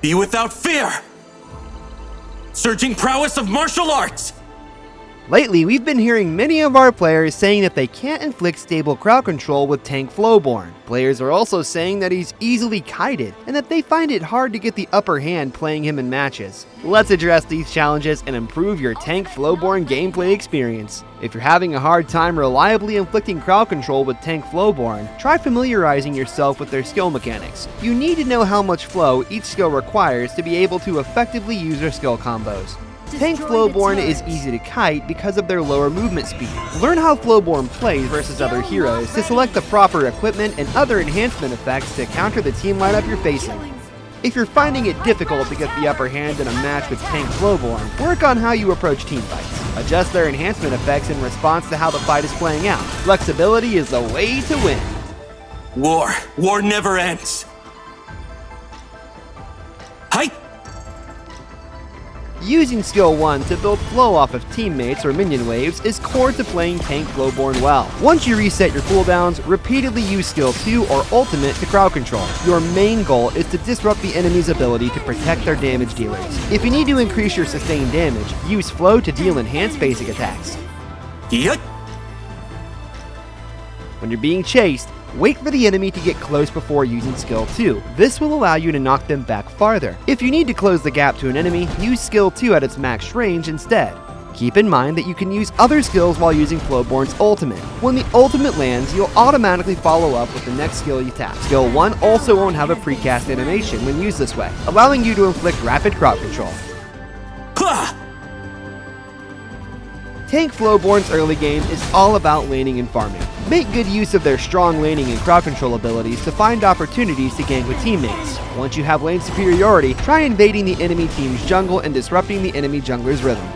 Be without fear! Surging prowess of martial arts! Lately, we've been hearing many of our players saying that they can't inflict stable crowd control with Tank Flowborn. Players are also saying that he's easily kited, and that they find it hard to get the upper hand playing him in matches. Let's address these challenges and improve your Tank Flowborn gameplay experience. If you're having a hard time reliably inflicting crowd control with Tank Flowborn, try familiarizing yourself with their skill mechanics. You need to know how much flow each skill requires to be able to effectively use their skill combos. Tank Flowborn is easy to kite because of their lower movement speed. Learn how Flowborn plays versus other heroes to select the proper equipment and other enhancement effects to counter the team lineup you're facing. If you're finding it difficult to get the upper hand in a match with Tank Flowborn, work on how you approach team fights. Adjust their enhancement effects in response to how the fight is playing out. Flexibility is the way to win. War never ends. Hi! Using skill 1 to build flow off of teammates or minion waves is core to playing Tank Flowborn well. Once you reset your cooldowns, repeatedly use skill 2 or ultimate to crowd control. Your main goal is to disrupt the enemy's ability to protect their damage dealers. If you need to increase your sustained damage, use flow to deal enhanced basic attacks. Yep. When you're being chased, wait for the enemy to get close before using skill 2. This will allow you to knock them back farther. If you need to close the gap to an enemy, use skill 2 at its max range instead. Keep in mind that you can use other skills while using Flowborn's ultimate. When the ultimate lands, you'll automatically follow up with the next skill you tap. Skill 1 also won't have a precast animation when used this way, allowing you to inflict rapid crowd control. Tank Flowborn's early game is all about laning and farming. Make good use of their strong laning and crowd control abilities to find opportunities to gank with teammates. Once you have lane superiority, try invading the enemy team's jungle and disrupting the enemy jungler's rhythm.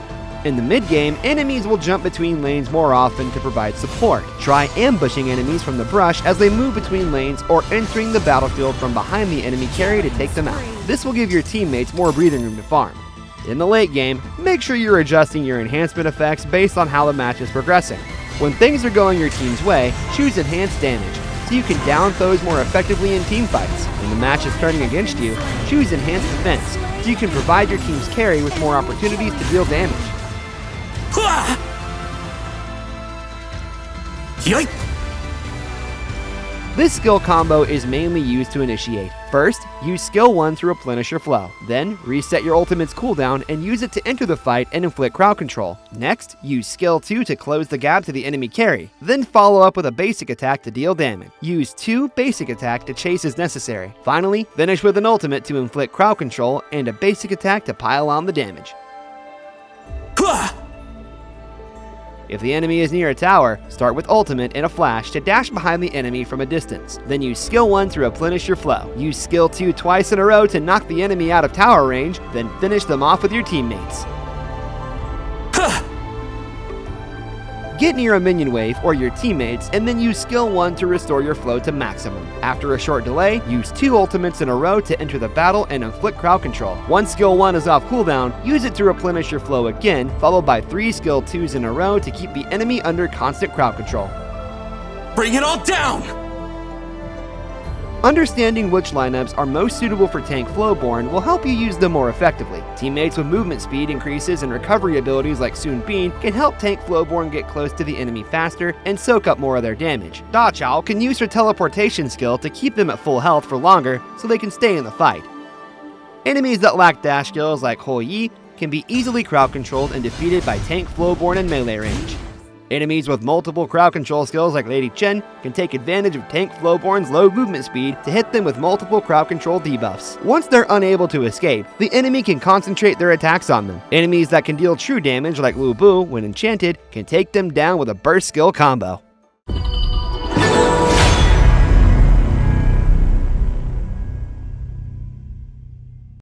In the mid-game, enemies will jump between lanes more often to provide support. Try ambushing enemies from the brush as they move between lanes or entering the battlefield from behind the enemy carry to take them out. This will give your teammates more breathing room to farm. In the late game, make sure you're adjusting your enhancement effects based on how the match is progressing. When things are going your team's way, choose enhanced damage, so you can down foes more effectively in team fights. When the match is turning against you, choose enhanced defense, so you can provide your team's carry with more opportunities to deal damage. This skill combo is mainly used to initiate. First, use skill 1 to replenish your flow. Then, reset your ultimate's cooldown and use it to enter the fight and inflict crowd control. Next, use skill 2 to close the gap to the enemy carry. Then follow up with a basic attack to deal damage. Use 2 basic attack to chase as necessary. Finally, finish with an ultimate to inflict crowd control and a basic attack to pile on the damage. If the enemy is near a tower, start with ultimate and a flash to dash behind the enemy from a distance. Then use skill 1 to replenish your flow. Use skill 2 twice in a row to knock the enemy out of tower range, then finish them off with your teammates. Get near a minion wave or your teammates and then use skill 1 to restore your flow to maximum. After a short delay, use 2 ultimates in a row to enter the battle and inflict crowd control. Once skill 1 is off cooldown, use it to replenish your flow again, followed by 3 skill 2s in a row to keep the enemy under constant crowd control. Bring it all down! Understanding which lineups are most suitable for Tank Flowborn will help you use them more effectively. Teammates with movement speed increases and recovery abilities like Soon Bean can help Tank Flowborn get close to the enemy faster and soak up more of their damage. Da Chao can use her teleportation skill to keep them at full health for longer so they can stay in the fight. Enemies that lack dash skills like Hou Yi can be easily crowd controlled and defeated by Tank Flowborn in melee range. Enemies with multiple crowd control skills like Lady Chen can take advantage of Tank Flowborn's low movement speed to hit them with multiple crowd control debuffs. Once they're unable to escape, the enemy can concentrate their attacks on them. Enemies that can deal true damage like Lu Bu when enchanted can take them down with a burst skill combo.